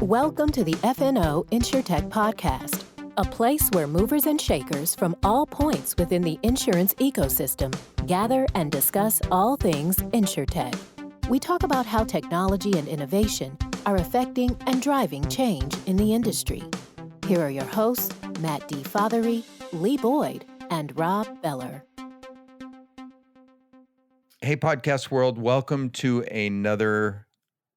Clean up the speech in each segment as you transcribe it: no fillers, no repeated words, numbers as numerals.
Welcome to the FNO InsureTech podcast, a place where movers and shakers from all points within the insurance ecosystem gather and discuss all things InsureTech. We talk about how technology and innovation are affecting and driving change in the industry. Here are your hosts, Matt D. Fothery, Lee Boyd, and Rob Beller. Hey, podcast world, welcome to another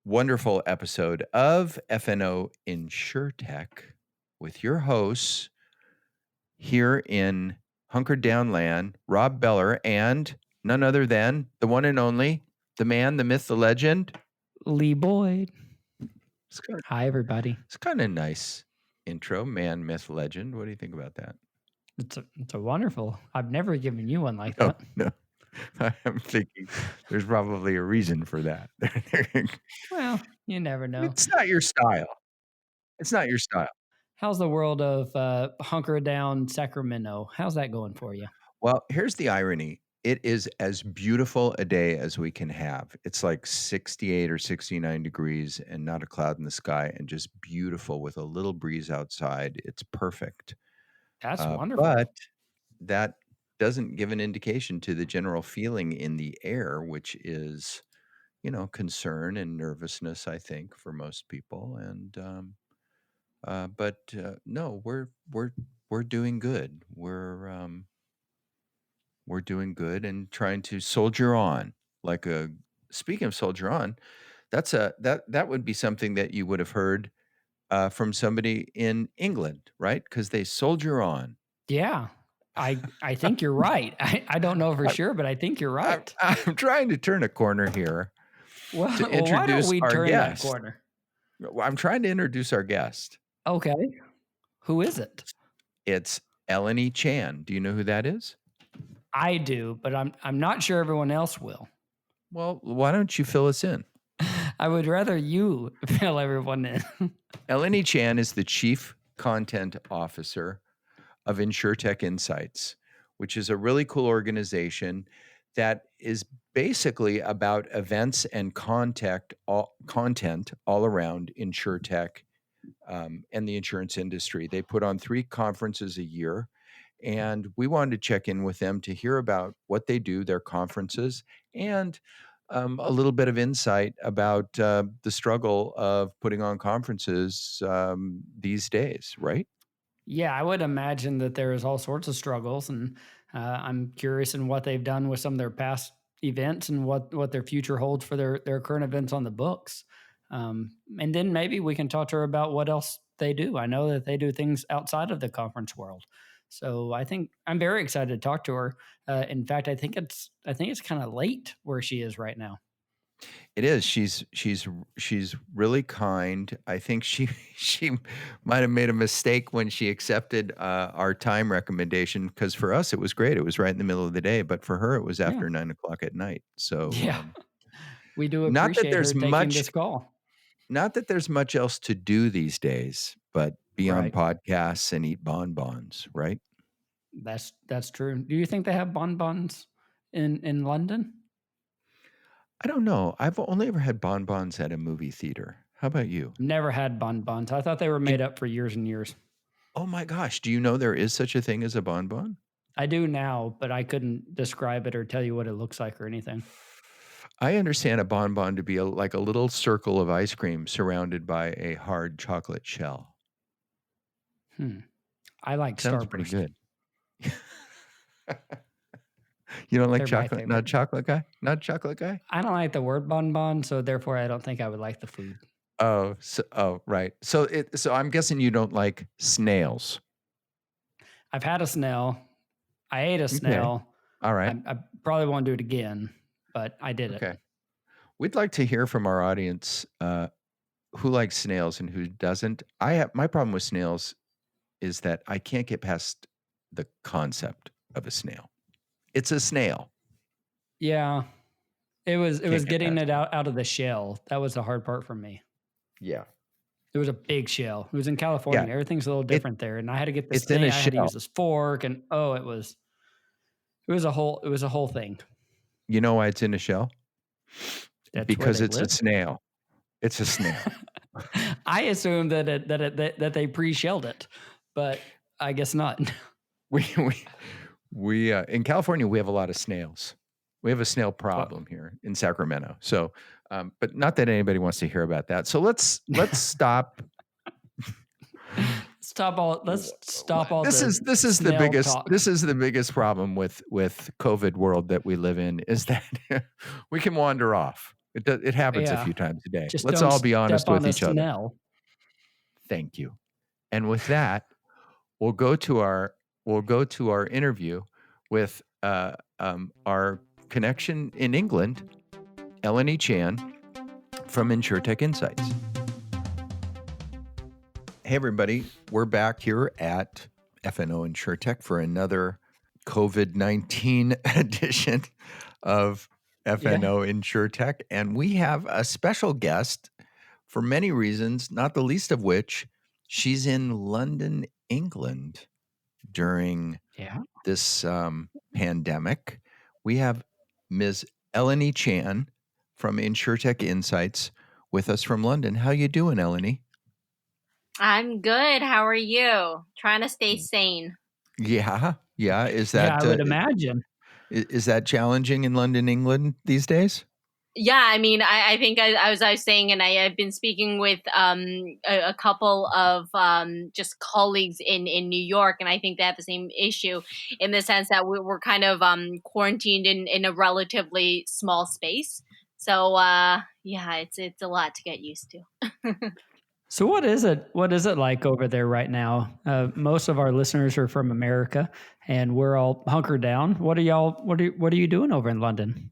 wonderful episode of FNO InsureTech with your hosts here in hunkered down land, Rob Beller, and none other than the one and only, the man, the myth, the legend, Lee Boyd. Hi, everybody. It's kind of nice intro, man, myth, legend. What do you think about that? It's a wonderful. I've never given you one like that. No. I'm thinking there's probably a reason for that. Well, you never know. It's not your style. How's the world of hunker down Sacramento? How's that going for you? Well, here's the irony. It is as beautiful a day as we can have. It's like 68 or 69 degrees and not a cloud in the sky and just beautiful with a little breeze outside. It's perfect. That's wonderful. But that doesn't give an indication to the general feeling in the air, which is, concern and nervousness, I think, for most people. And no, we're doing good. We're doing good and trying to soldier on. Speaking of soldier on, that would be something that you would have heard from somebody in England, right? Because they soldier on. Yeah. I think you're right. I don't know for sure, but I think you're right. I'm trying to turn a corner here. Well, to introduce why don't we our turn guest. that corner? I'm trying to introduce our guest. Okay. Who is it? It's Ellenie Chan. Do you know who that is? I do, but I'm not sure everyone else will. Well, why don't you fill us in? I would rather you fill everyone in. Ellenie Chan is the Chief Content Officer of Insurtech Insights, which is a really cool organization that is basically about events and content all around InsurTech and the insurance industry. They put on 3 conferences a year, and we wanted to check in with them to hear about what they do, their conferences, and a little bit of insight about the struggle of putting on conferences these days, right? Yeah, I would imagine that there's all sorts of struggles, and I'm curious in what they've done with some of their past events and what their future holds for their current events on the books. And then maybe we can talk to her about what else they do. I know that they do things outside of the conference world. So I think I'm very excited to talk to her. In fact, I think it's kind of late where she is right now. It is. She's really kind. I think she might have made a mistake when she accepted our time recommendation, because for us it was great. It was right in the middle of the day, but for her it was after 9 o'clock at night. So yeah, we do appreciate her taking this call. Not that there's much else to do these days, but be on podcasts and eat bonbons, right? That's true. Do you think they have bonbons in London? I don't know. I've only ever had bonbons at a movie theater. How about you? Never had bonbons. I thought they were made up for years and years. Oh my gosh. Do you know there is such a thing as a bonbon? I do now, but I couldn't describe it or tell you what it looks like or anything. I understand a bonbon to be like a little circle of ice cream surrounded by a hard chocolate shell. I like Sounds Starburst. Pretty good. You don't like chocolate? Not chocolate guy? Not chocolate guy? I don't like the word bonbon, so therefore I don't think I would like the food. Right. So I'm guessing you don't like snails. I've had a snail. I ate a snail. All right. I probably won't do it again, but I did it. Okay. We'd like to hear from our audience who likes snails and who doesn't. My problem with snails is that I can't get past the concept of a snail. It's a snail. Yeah. It was getting it out of the shell. That was the hard part for me. Yeah. It was a big shell. It was in California. Yeah. Everything's a little different there. And I had to get this thing. I had to use this fork, and it was a whole thing. You know why it's in a shell? Because it's a snail. It's a snail. I assume that they pre-shelled it, but I guess not. We in California, we have a lot of snails. We have a snail Well, problem here in Sacramento. So, but not that anybody wants to hear about that. So let's stop. let's stop all This the is the snail biggest talk. problem with COVID world that we live in is that we can wander off. It happens a Yeah, few times a day. just Let's don't all be honest step on with a each other. snail. Thank you. And with that, we'll go to our interview with our connection in England, Ellenie Chan from InsureTech Insights. Hey everybody, we're back here at FNO InsureTech for another COVID-19 edition of FNO InsureTech, and we have a special guest for many reasons, not the least of which she's in London, England during Yeah. this pandemic. We have Ms. Ellenie Chan from InsureTech Insights with us from London. How you doing, Ellenie? I'm good. How are you? Trying to stay sane. Yeah. Is Yeah, that I would imagine. is that challenging in London, England these days? Yeah, I mean, I think I was saying, and I've been speaking with a couple of just colleagues in New York, and I think they have the same issue in the sense that we're kind of quarantined in a relatively small space. So yeah, it's a lot to get used to. So what is it? What is it like over there right now? Most of our listeners are from America, and we're all hunkered down. What are y'all? What are you doing over in London?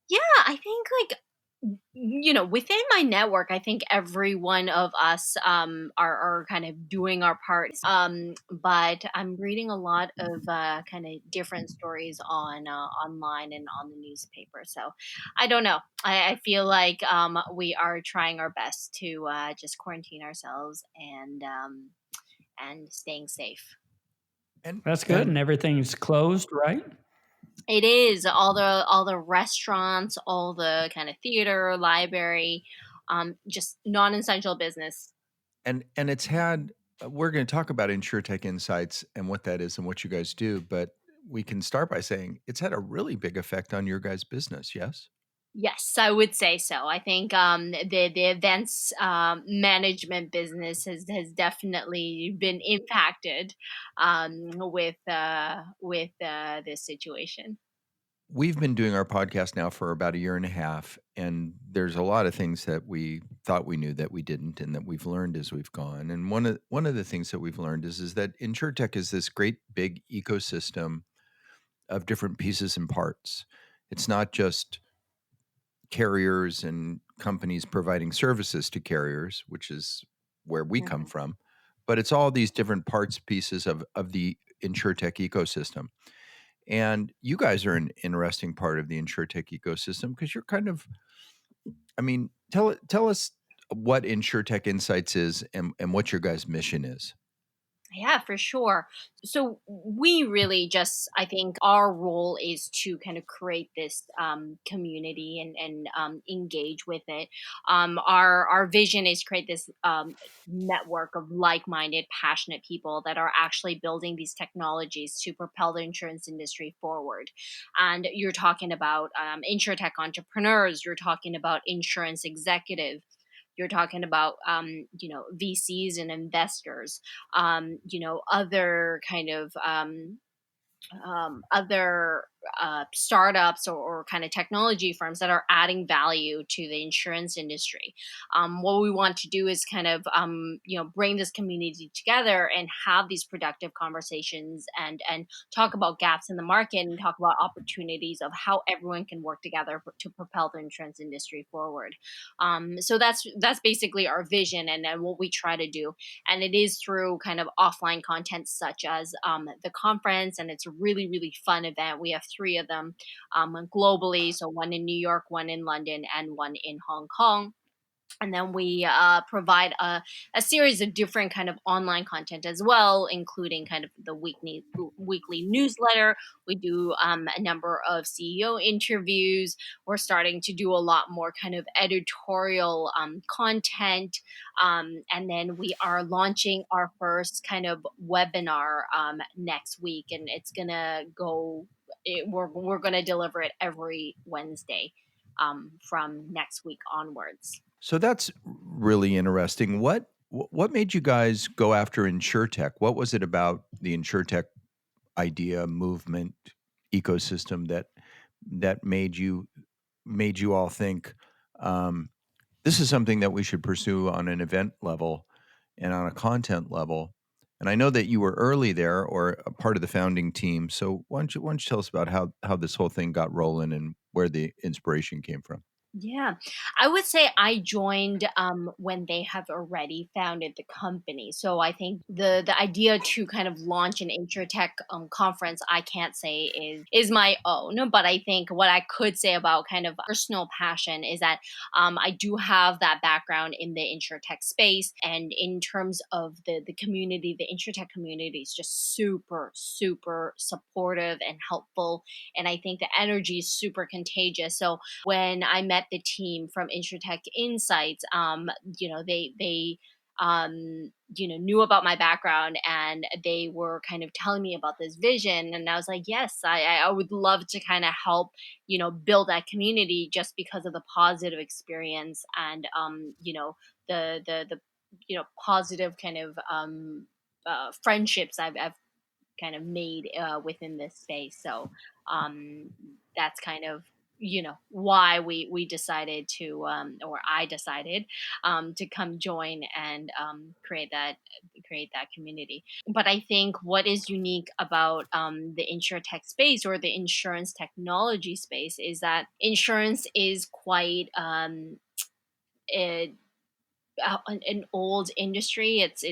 Yeah, I think like within my network, I think every one of us are kind of doing our part. But I'm reading a lot of kind of different stories on online and on the newspaper. So I don't know. I feel like we are trying our best to just quarantine ourselves and staying safe. And That's good, and everything's closed, right? It is all the restaurants, all the kind of theater, library, just non-essential business. and it's had we're going to talk about InsureTech Insights and what that is and what you guys do, but we can start by saying it's had a really big effect on your guys' business, yes? Yes, I would say so. I think the events management business has definitely been impacted with this situation. We've been doing our podcast now for about a year and a half, and there's a lot of things that we thought we knew that we didn't, and that we've learned as we've gone. And one of the things that we've learned is that InsureTech is this great big ecosystem of different pieces and parts. It's not just carriers and companies providing services to carriers, which is where we come Mhm. from, but it's all these different parts pieces of the InsureTech ecosystem. And you guys are an interesting part of the InsureTech ecosystem because you're kind of, I mean, tell us what InsureTech Insights is and what your guys' mission is. Yeah, for sure. So we really just, I think our role is to kind of create this community and engage with it. Our vision is create this network of like-minded, passionate people that are actually building these technologies to propel the insurance industry forward. And you're talking about insurtech entrepreneurs. You're talking about insurance executives. You're talking about VCs and investors, other kind of other startups or kind of technology firms that are adding value to the insurance industry. What we want to do is kind of bring this community together and have these productive conversations and talk about gaps in the market and talk about opportunities of how everyone can work together to propel the insurance industry forward. So that's basically our vision and what we try to do, and it is through kind of offline content such as the conference, and it's a really really fun event. We have three of them globally, so one in New York, one in London, and one in Hong Kong. And then we provide a series of different kind of online content as well, including kind of the weekly newsletter. We do a number of CEO interviews. We're starting to do a lot more kind of editorial content. And then we are launching our first kind of webinar next week. And it's going to we're going to deliver it every Wednesday from next week onwards. So that's really interesting. What made you guys go after InsureTech? What was it about the InsureTech idea, movement, ecosystem that made you all think this is something that we should pursue on an event level and on a content level? And I know that you were early there or a part of the founding team. So why don't you tell us about how this whole thing got rolling and where the inspiration came from? Yeah, I would say I joined when they have already founded the company. So I think the idea to kind of launch an InsurTech conference, I can't say is my own, but I think what I could say about kind of personal passion is that I do have that background in the InsurTech space, and in terms of the community, the InsurTech community is just super supportive and helpful, and I think the energy is super contagious. So when I met the team from Insurtech Insights, they knew about my background, and they were kind of telling me about this vision, and I was like, yes, I would love to kind of help, build that community, just because of the positive experience and the positive kind of friendships I've kind of made within this space. So um, that's kind of why we decided to or I decided to come join and create that community. But I think what is unique about the insurtech space, or the insurance technology space, is that insurance is quite an old industry. It's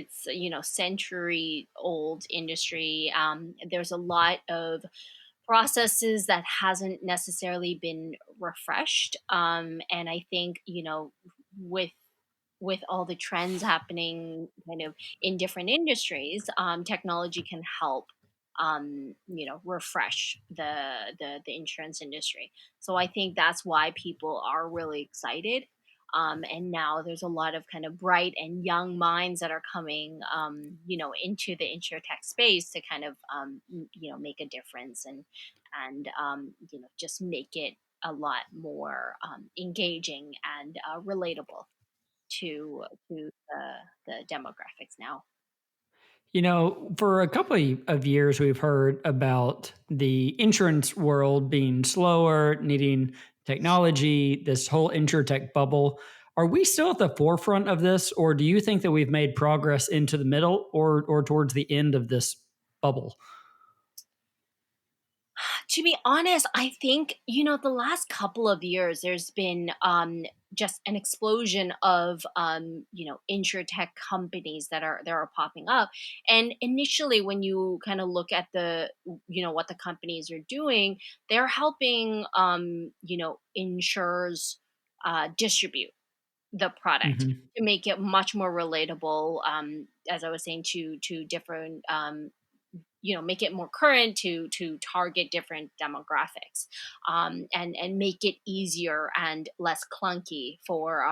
century old industry. There's a lot of processes that hasn't necessarily been refreshed. And I think with all the trends happening kind of in different industries, technology can help refresh the insurance industry. So I think that's why people are really excited. And now there's a lot of kind of bright and young minds that are coming, into the insurtech space to kind of, make a difference, and just make it a lot more engaging and relatable to the demographics now. For a couple of years, we've heard about the insurance world being slower, needing technology, this whole insurtech bubble. Are we still at the forefront of this, or do you think that we've made progress into the middle or towards the end of this bubble? To be honest, I think, the last couple of years, there's been just an explosion of, insurtech companies that are popping up. And initially, when you kind of look at what the companies are doing, they're helping, insurers distribute the product Hmm. to make it much more relatable. As I was saying, to different make it more current, to target different demographics, and make it easier and less clunky for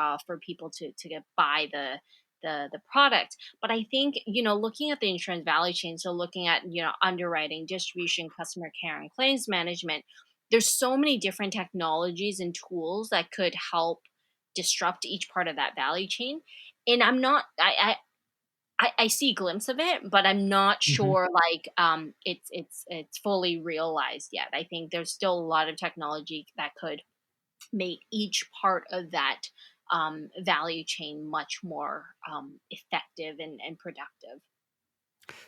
people to buy the product. But I think, looking at the insurance value chain, so looking at underwriting, distribution, customer care, and claims management, there's so many different technologies and tools that could help disrupt each part of that value chain. And I'm not I see a glimpse of it, but I'm not Hmm. sure, like, it's fully realized yet. I think there's still a lot of technology that could make each part of that value chain much more effective and productive.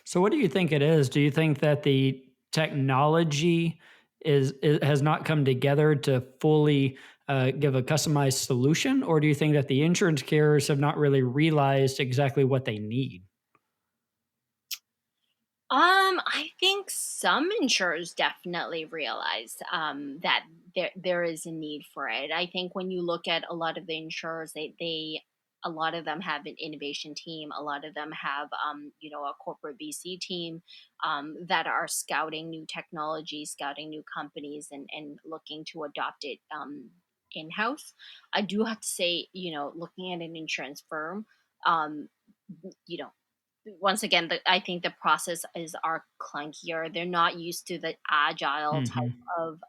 So, what do you think it is? Do you think that the technology has not come together to fully give a customized solution, or do you think that the insurance carriers have not really realized exactly what they need? I think some insurers definitely realize that there is a need for it. I think when you look at a lot of the insurers, they a lot of them have an innovation team. A lot of them have a corporate VC team that are scouting new technology, scouting new companies, and looking to adopt it in house. I do have to say, looking at an insurance firm. Um, you know Once again, I think the process are clunkier. They're not used to the agile type Hmm. of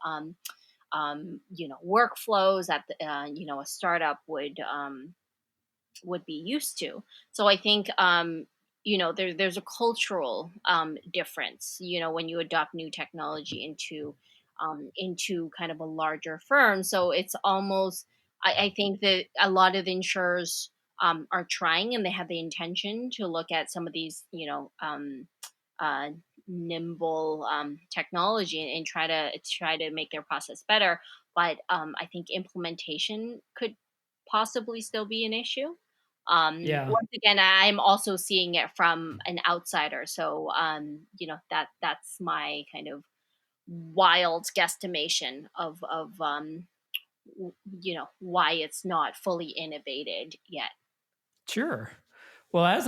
workflows that a startup would be used to. So I think there's a cultural difference. When you adopt new technology into kind of a larger firm. So it's almost I think that a lot of insurers are trying, and they have the intention to look at some of these uh, nimble technology, and try to make their process better. But I think implementation could possibly still be an issue. Yeah. Once again, I'm also seeing it from an outsider, so that's my kind of wild guesstimation of why it's not fully innovated yet. Sure. Well, as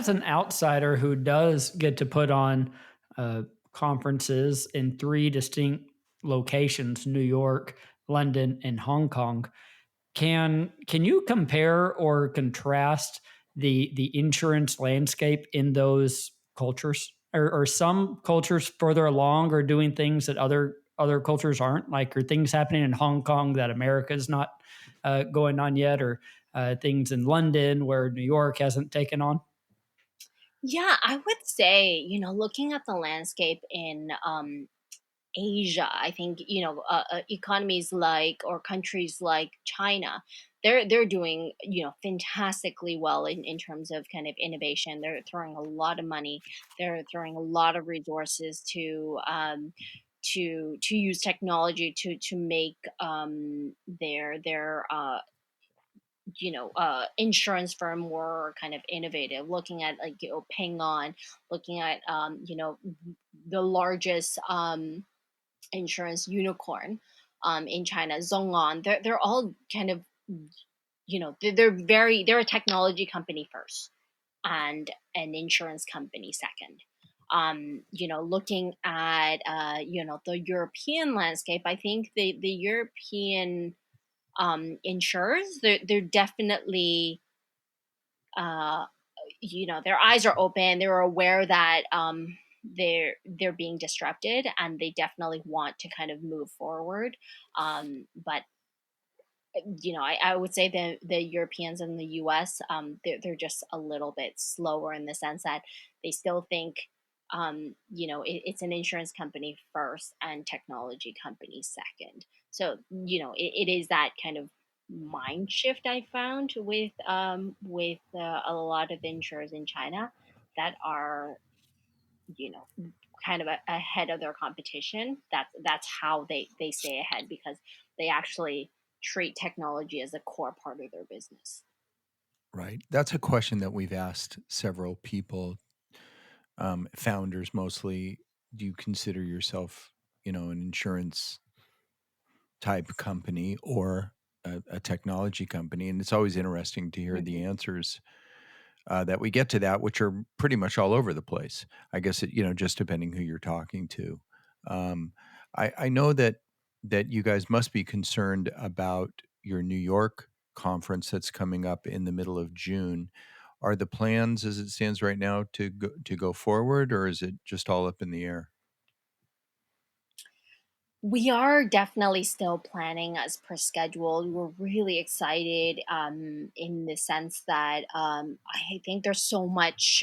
an outsider who does get to put on uh, conferences in three distinct locations, New York, London, and Hong Kong, can you compare or contrast the insurance landscape in those cultures? Are some cultures further along or doing things that other cultures aren't? Like, are things happening in Hong Kong that America's not going on yet, or things in London where New York hasn't taken on? Yeah, I would say, looking at the landscape in Asia, I think economies like or countries like China, they're doing fantastically well in terms of kind of innovation. They're throwing a lot of money. They're throwing a lot of resources to use technology to make their insurance firm more kind of innovative. Looking at like Ping On, looking at the largest insurance unicorn in China, Zongon. They're all kind of they're a technology company first and an insurance company second. Looking at the European landscape, I think the European insurers, they're definitely uh, their eyes are open. They're aware that they're being disrupted, and they definitely want to kind of move forward. But I would say the Europeans and the US, they're just a little bit slower in the sense that they still think it's an insurance company first and technology company second. So it is that kind of mind shift I found with a lot of insurers in China that are you know kind of ahead of their competition. That's how they stay ahead, because they actually treat technology as a core part of their business. Right. That's a question that we've asked several people, founders mostly. Do you consider yourself, an insurance type company or a technology company? And it's always interesting to hear the Mhm. answers that we get to that, which are pretty much all over the place. I guess just depending who you're talking to. Um, I know that you guys must be concerned about your New York conference that's coming up in the middle of June. Are the plans, as it stands right now, to go forward, or is it just all up in the air? We are definitely still planning as per schedule. We're really excited in the sense that I think there's so much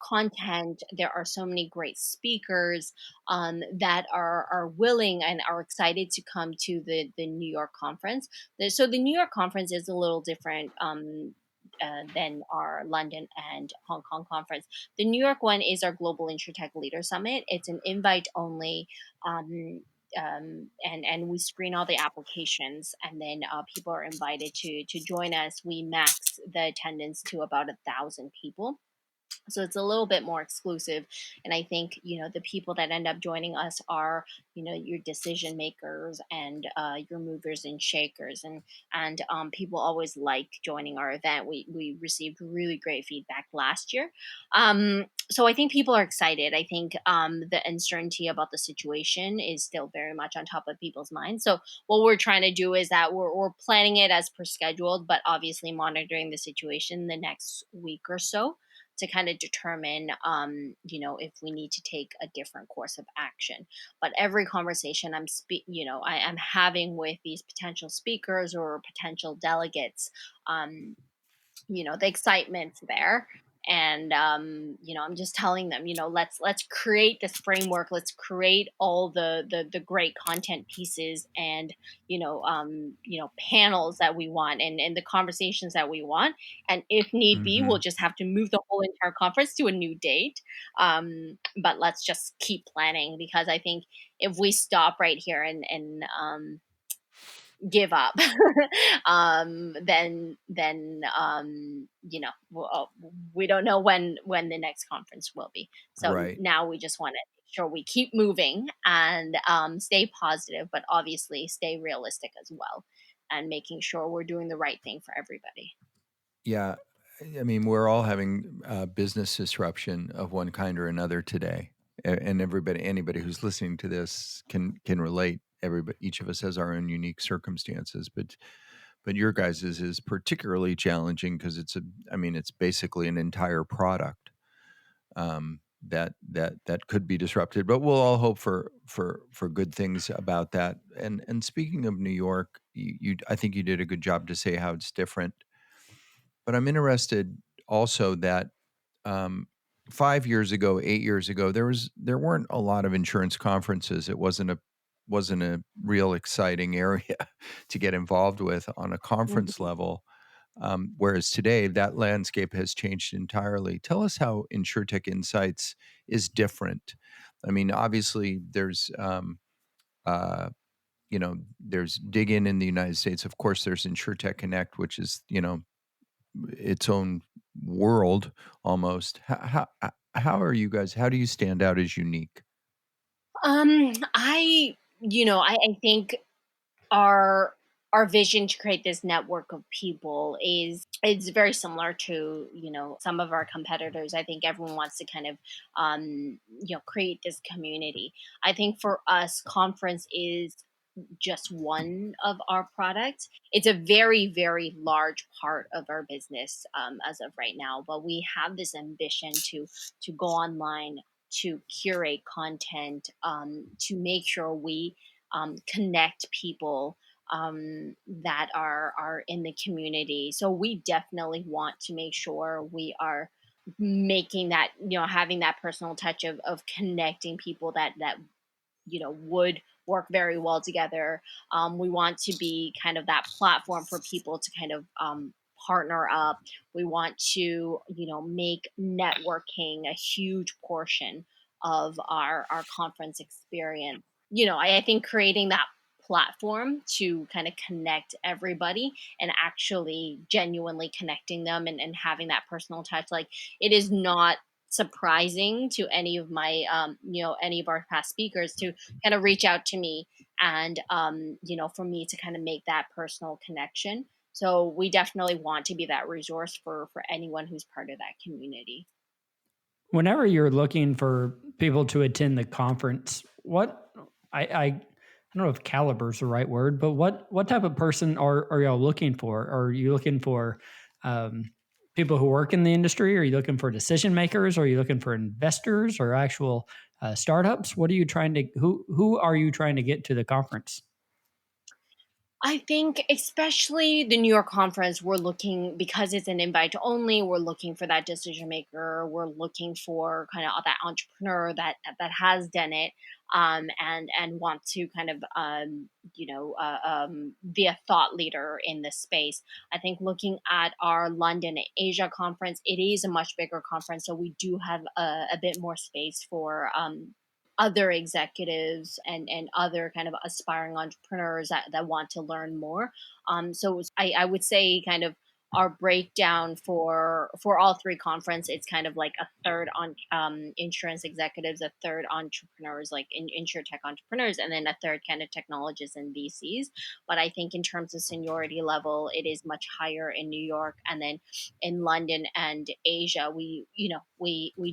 content. There are so many great speakers that are willing and are excited to come to the New York conference. So the New York conference is a little different. Than our London and Hong Kong conference. The New York one is our Global InsurTech Leader Summit. It's an invite only and we screen all the applications, and then people are invited to join us. We max the attendance to about 1,000 people. So it's a little bit more exclusive. And I think, the people that end up joining us are, your decision makers and your movers and shakers. And people always like joining our event. We received really great feedback last year. So I think people are excited. I think the uncertainty about the situation is still very much on top of people's minds. So what we're trying to do is that we're planning it as per scheduled, but obviously monitoring the situation the next week or so to kind of determine, if we need to take a different course of action. But every conversation I'm having with these potential speakers or potential delegates, the excitement's there. And I'm just telling them, let's create this framework, let's create all the great content pieces and panels that we want and the conversations that we want. And if need be, we'll Hmm. just have to move the whole entire conference to a new date. But let's just keep planning, because I think if we stop right here and give up, we don't know when the next conference will be. So Right. now we just want to make sure we keep moving and stay positive, but obviously stay realistic as well, and making sure we're doing the right thing for everybody. Yeah. I mean, we're all having business disruption of one kind or another today. And anybody who's listening to this can relate. Everybody, each of us has our own unique circumstances, but your guys' is particularly challenging because it's basically an entire product that could be disrupted. But we'll all hope for good things about that. And speaking of New York, I think you did a good job to say how it's different. But I'm interested also that um, 5 years ago, 8 years ago, there weren't a lot of insurance conferences. It wasn't a real exciting area to get involved with on a conference Mhm. level. Whereas today, that landscape has changed entirely. Tell us how InsureTech Insights is different. I mean, obviously, uh, there's Dig in the United States. Of course, there's InsureTech Connect, which is its own world almost. How are you guys? How do you stand out as unique? I think our our vision to create this network of people is it's very similar to some of our competitors. I think everyone wants to kind of create this community. I think for us, conference is just one of our products. It's a very, very large part of our business, as of right now. But we have this ambition to go online, to curate content, to make sure we connect people that are in the community. So we definitely want to make sure we are making that, having that personal touch of connecting people that would work very well together. We want to be kind of that platform for people to kind of partner up. We want to, make networking a huge portion of our conference experience. I think creating that platform to kind of connect everybody and actually genuinely connecting them and having that personal touch, like, it is not surprising to any of my any of our past speakers to kind of reach out to me and for me to kind of make that personal connection. So we definitely want to be that resource for anyone who's part of that community. Whenever you're looking for people to attend the conference, what I don't know if caliber is the right word, but what type of person are y'all looking for? Are you looking for um, people who work in the industry? Are you looking for decision makers? Are you looking for investors or actual startups? What are you trying to who are you trying to get to the conference? I think, especially the New York conference, we're looking, because it's an invite only. We're looking for that decision maker. We're looking for kind of that entrepreneur that has done it, and want to kind of be a thought leader in this space. I think looking at our London Asia conference, it is a much bigger conference, so we do have a bit more space for other executives and other kind of aspiring entrepreneurs that want to learn more. So I would say kind of our breakdown for all three conference, it's kind of like a third on insurance executives, a third entrepreneurs, like insurtech entrepreneurs, and then a third kind of technologists and VCs. But I think in terms of seniority level, it is much higher in New York, and then in London and Asia. We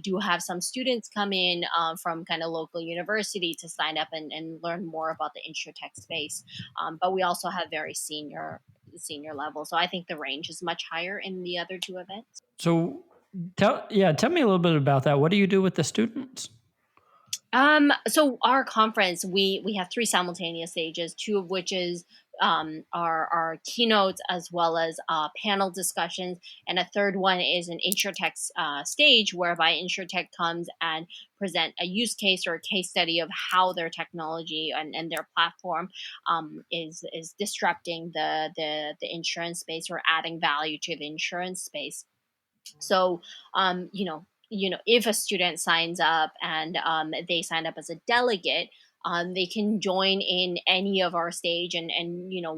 do have some students come in from kind of local university to sign up and learn more about the insurtech space. But we also have very senior level. So I think the range is much higher in the other two events. So tell me a little bit about that. What do you do with the students? So our conference, we have three simultaneous stages, two of which is our keynotes as well as panel discussions, and a third one is an InsurTech stage, whereby InsurTech comes and present a use case or a case study of how their technology and their platform is disrupting the insurance space or adding value to the insurance space. So, if a student signs up and they sign up as a delegate, they can join in any of our stage and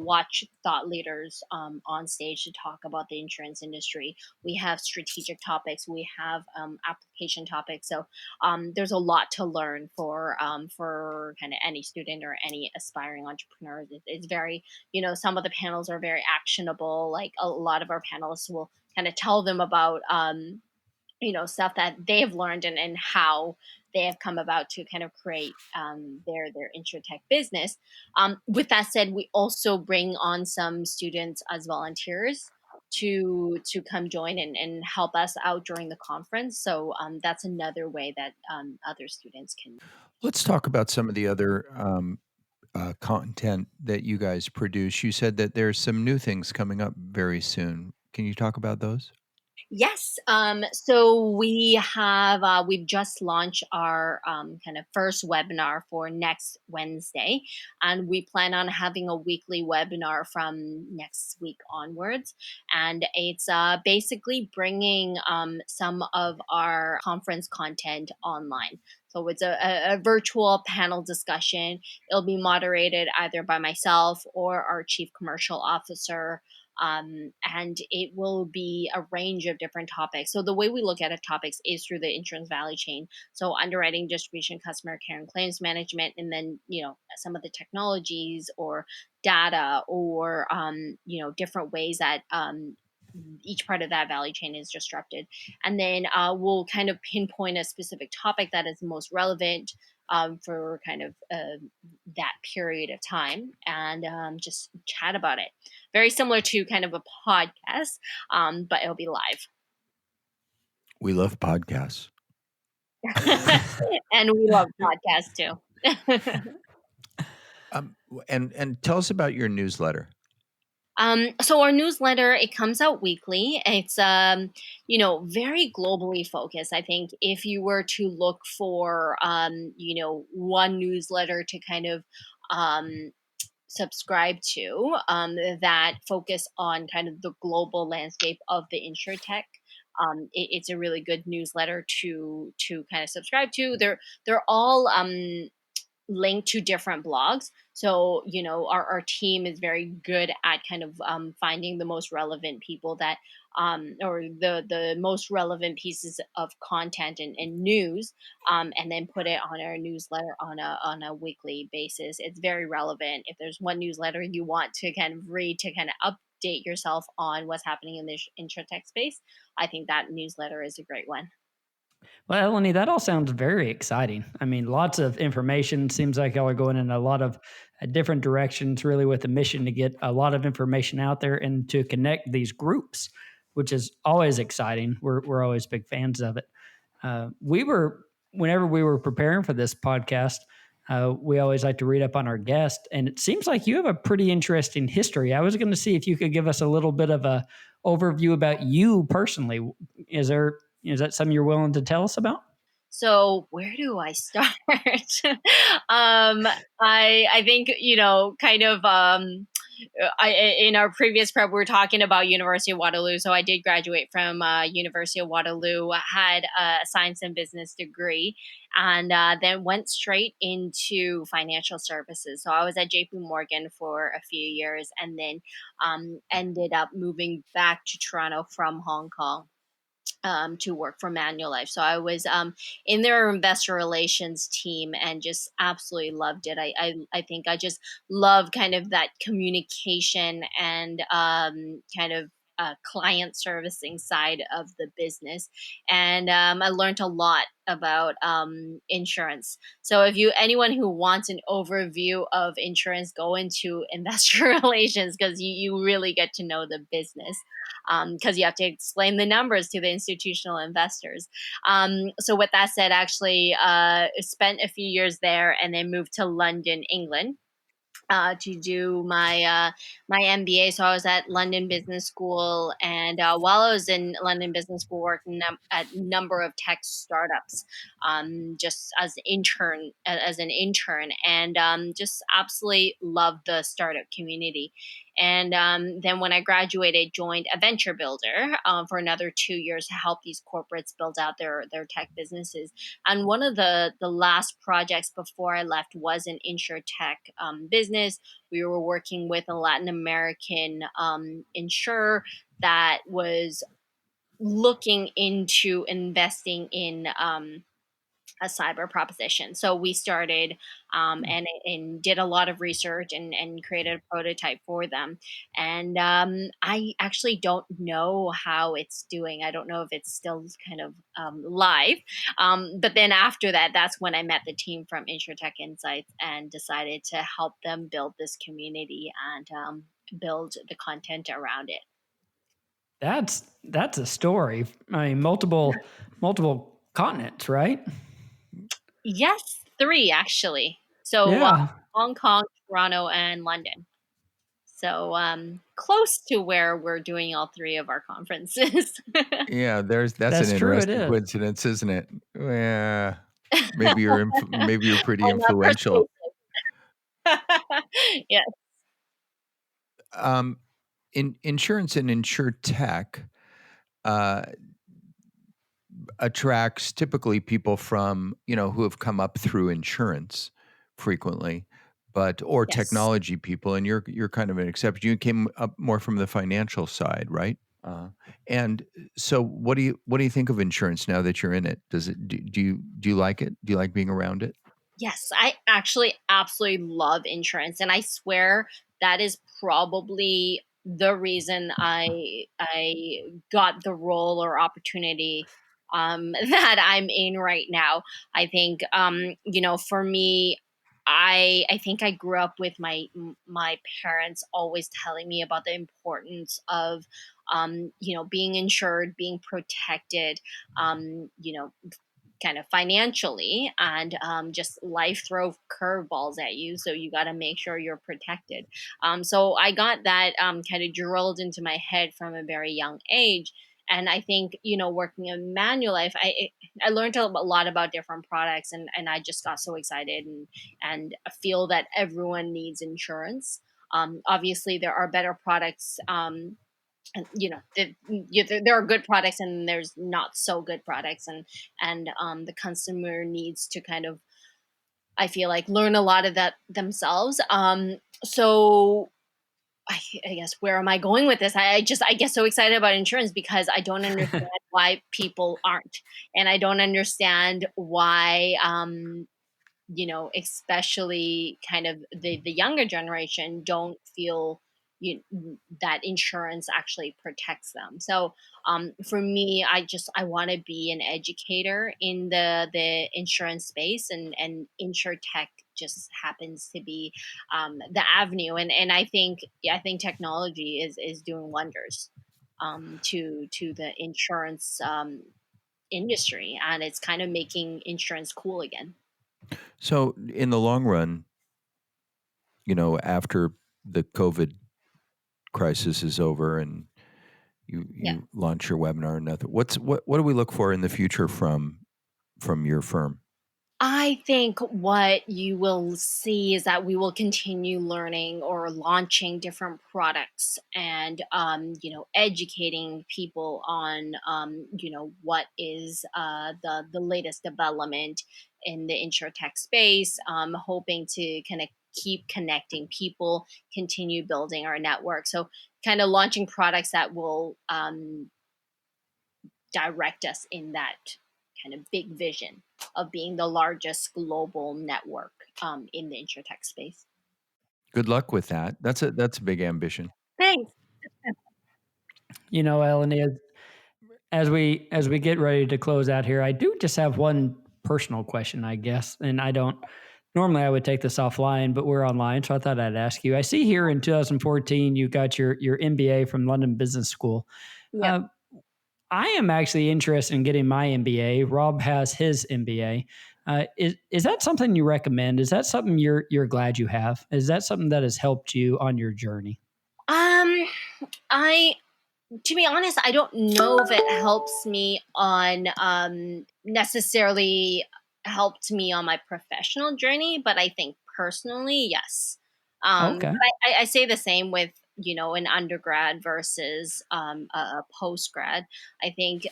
watch thought leaders on stage to talk about the insurance industry. We have strategic topics, we have application topics. So there's a lot to learn for kind of any student or any aspiring entrepreneur. It's very, some of the panels are very actionable. Like a lot of our panelists will kind of tell them about stuff that they've learned and how they have come about to kind of create their insurtech business. With that said, we also bring on some students as volunteers to come join and help us out during the conference. So that's another way that other students can. Let's talk about some of the other content that you guys produce. You said that there's some new things coming up very soon. Can you talk about those? Yes. So we've just launched our kind of first webinar for next Wednesday, and we plan on having a weekly webinar from next week onwards. And it's basically bringing some of our conference content online. So it's a virtual panel discussion. It'll be moderated either by myself or our chief commercial officer. And it will be a range of different topics. So the way we look at topics is through the insurance value chain. So underwriting, distribution, customer care, and claims management, and then some of the technologies or data or different ways that each part of that value chain is disrupted. And then we'll kind of pinpoint a specific topic that is most relevant for kind of that period of time and just chat about it. Very similar to kind of a podcast, but it'll be live. We love podcasts. And we love podcasts too. And tell us about your newsletter. So our newsletter, it comes out weekly. It's very globally focused. I think if you were to look for one newsletter to kind of subscribe to that focus on kind of the global landscape of the insurtech, it's a really good newsletter to kind of subscribe to. They're all linked to different blogs. So, our team is very good at kind of finding the most relevant people that, or the most relevant pieces of content and news, and then put it on our newsletter on a weekly basis. It's very relevant. If there's one newsletter you want to kind of read to kind of update yourself on what's happening in the insurtech space, I think that newsletter is a great one. Well, Ellenie, that all sounds very exciting. I mean, lots of information. Seems like y'all are going in a lot of different directions, really with a mission to get a lot of information out there and to connect these groups, which is always exciting. We're always big fans of it. Whenever we were preparing for this podcast, we always like to read up on our guest, and it seems like you have a pretty interesting history. I was going to see if you could give us a little bit of a overview about you personally. Is that something you're willing to tell us about? So where do I start? I think, kind of, in our previous prep, we were talking about University of Waterloo. So I did graduate from University of Waterloo. I had a science and business degree, and then went straight into financial services. So I was at JP Morgan for a few years, and then ended up moving back to Toronto from Hong Kong to work for Manulife. So I was in their investor relations team and just absolutely loved it. I think I just love kind of that communication and kind of client servicing side of the business, and I learned a lot about insurance. So if you anyone who wants an overview of insurance, go into investor relations, because you really get to know the business, because you have to explain the numbers to the institutional investors. So with that said, actually spent a few years there and then moved to London, England, to do my MBA. So I was at London Business School, and while I was in London Business School, working at a number of tech startups, just as an intern, and just absolutely loved the startup community. And then when I graduated, joined a venture builder for another 2 years to help these corporates build out their tech businesses. And one of the last projects before I left was an InsureTech business. We were working with a Latin American insurer that was looking into investing in a cyber proposition. So we started and did a lot of research and created a prototype for them. And I actually don't know how it's doing. I don't know if it's still kind of live. But then after that, that's when I met the team from Insurtech Insights and decided to help them build this community and build the content around it. That's a story. I mean, multiple continents, right? Yes, three actually. So Yeah. Hong Kong, Toronto, and London. So close to where we're doing all three of our conferences. Yeah, that's an That's true. It interesting is. coincidence, isn't it? Yeah, maybe you're pretty I'm not influential. persuasive. Yeah. Um, in insurance and insurtech uh, attracts typically people from who have come up through insurance frequently, but or Yes. technology people, and you're kind of an exception. You came up more from the financial side, right? And so, what do you think of insurance now that you're in it? Do you like it? Do you like being around it? Yes, I actually absolutely love insurance, and I swear that is probably the reason I got the role or opportunity that I'm in right now. I think for me, I think I grew up with my parents always telling me about the importance of being insured, being protected, kind of financially, and just life throw curveballs at you, so you got to make sure you're protected. So I got that kind of drilled into my head from a very young age. And I think working in Manulife, I learned a lot about different products, and I just got so excited, and feel that everyone needs insurance. Obviously there are better products, and there are good products and there's not so good products, and the consumer needs to kind of, I feel like, learn a lot of that themselves. So I guess, where am I going with this? I get so excited about insurance because I don't understand why people aren't, and I don't understand why especially kind of the younger generation don't feel that insurance actually protects them. So for me, I want to be an educator in the insurance space, and InsureTech just happens to be the avenue. And I think technology is doing wonders to the insurance industry, and it's kind of making insurance cool again. So, in the long run, after the COVID crisis is over and you Yeah. you launch your webinar and nothing, what do we look for in the future from your firm? I think what you will see is that we will continue learning or launching different products and, educating people on, what is the latest development in the insurtech space. Hoping to kind of keep connecting people, continue building our network. So, kind of launching products that will direct us in that kind of big vision of being the largest global network in the insurtech space. Good luck with that. That's a big ambition. Thanks. Ellenie, as we get ready to close out here, I do just have one personal question, I guess, and I don't normally I would take this offline, but we're online, so I thought I'd ask you. I see here in 2014 you got your MBA from London Business School. Yep. Uh, I am actually interested in getting my MBA. Rob has his MBA. Is that something you recommend? Is that something you're glad you have? Is that something that has helped you on your journey? Um, I To be honest, I don't know if it helps me on necessarily helped me on my professional journey, but I think personally, yes. Okay. But I say the same with an undergrad versus a post grad. I think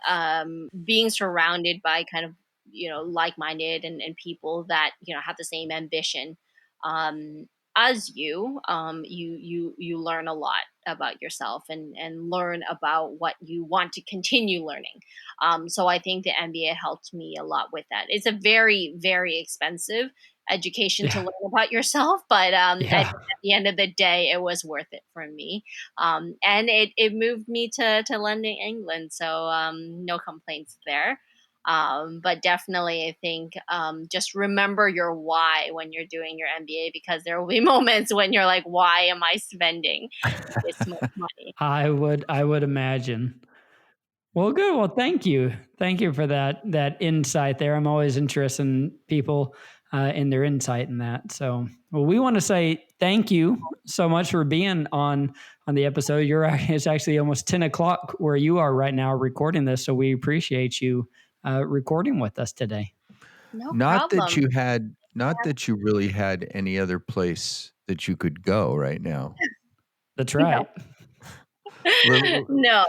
being surrounded by kind of like minded and people that have the same ambition. Um, as you learn a lot about yourself and learn about what you want to continue learning. So I think the MBA helped me a lot with that. It's a very, very expensive education to Yeah. learn about yourself, but Yeah. at the end of the day, it was worth it for me. And it moved me to London, England. So no complaints there. But definitely, I think just remember your why when you're doing your MBA, because there will be moments when you're like, why am I spending this much money? I would imagine. Well, good. Well, thank you. Thank you for that insight there. I'm always interested in people in their insight in that. So, well, we want to say thank you so much for being on the episode. It's actually almost 10 o'clock where you are right now recording this, so we appreciate you recording with us today. No Not that problem. you really had any other place that you could go right now. That's No. right. Little No.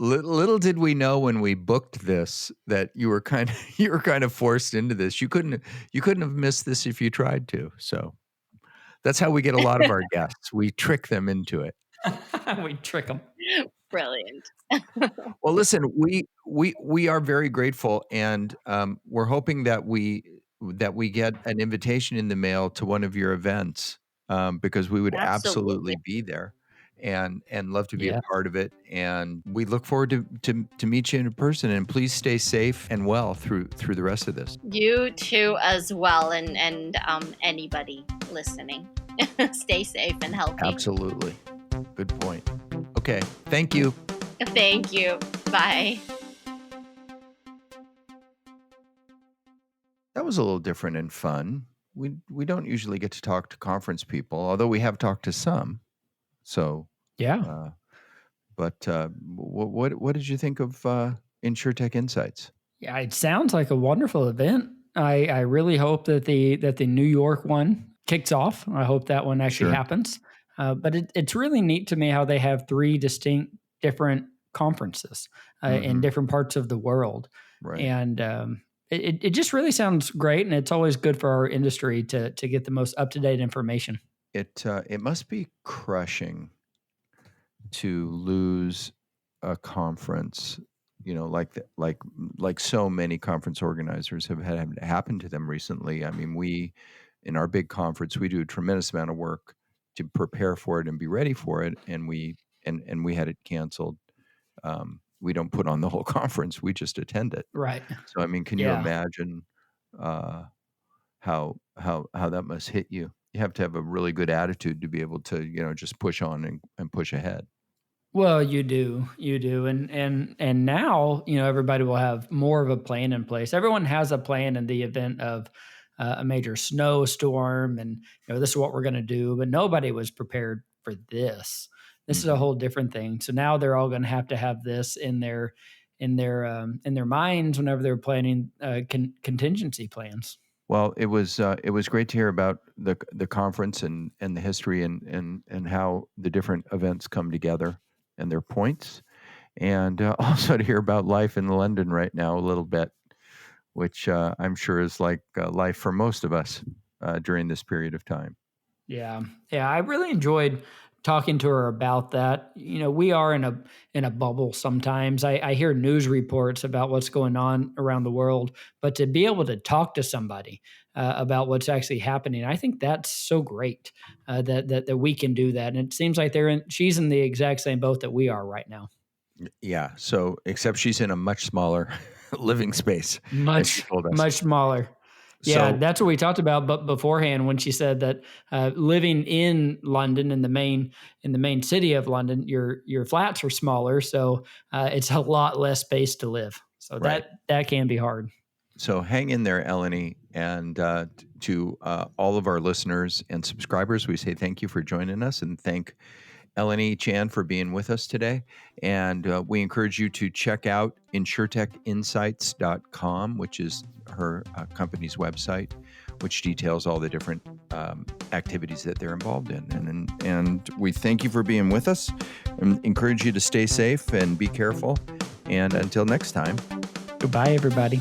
little did we know when we booked this that you were kind of you were kind of forced into this. You couldn't have missed this if you tried to. So that's how we get a lot of our guests. We trick them into it. We trick them. Brilliant. Well, listen, we are very grateful, and we're hoping that we get an invitation in the mail to one of your events, because we would absolutely Absolutely. be there, and love to be a Yeah. part of it. And we look forward to meet you in person. And please stay safe and well through the rest of this. You too as well, and anybody listening. Stay safe and healthy. Absolutely, good point. Okay, thank you. Thank you. Bye. That was a little different and fun. We don't usually get to talk to conference people, although we have talked to some. So, Yeah. uh, but what did you think of InsureTech Insights? Yeah, it sounds like a wonderful event. I really hope that the New York one kicks off. I hope that one actually Sure. happens. But it's really neat to me how they have three distinct different conferences in Hmm. different parts of the world, Right. and it just really sounds great. And it's always good for our industry to get the most up to date information. It must be crushing to lose a conference. Like so many conference organizers have had happen to them recently. I mean, in our big conference, we do a tremendous amount of work to prepare for it and be ready for it, and we had it canceled. We don't put on the whole conference; we just attend it. Right. So, I mean, can you Yeah. imagine uh, how that must hit you? You have to have a really good attitude to be able to, just push on and push ahead. Well, you do, and now everybody will have more of a plan in place. Everyone has a plan in the event of a major snowstorm, and this is what we're going to do. But nobody was prepared for this. This is a Hmm. whole different thing. So now they're all going to have this in their minds whenever they're planning contingency plans. Well, it was great to hear about the conference and the history and how the different events come together and their points, and also to hear about life in London right now a little bit, which I'm sure is like life for most of us during this period of time. Yeah. Yeah. I really enjoyed talking to her about that. We are in a bubble sometimes. I hear news reports about what's going on around the world, but to be able to talk to somebody about what's actually happening, I think that's so great that we can do that. And it seems like she's in the exact same boat that we are right now. Yeah. So, except she's in a much smaller living space, as she Much, told us. much smaller. Yeah, So, that's what we talked about. But beforehand, when she said that living in London, in the main city of London, your flats are smaller, so it's a lot less space to live. So right. that can be hard. So hang in there, Ellenie, and to all of our listeners and subscribers, we say thank you for joining us, and thank Ellenie Chan for being with us today. And we encourage you to check out InsureTechInsights.com, which is her company's website, which details all the different activities that they're involved in. And we thank you for being with us and encourage you to stay safe and be careful. And until next time. Goodbye, everybody.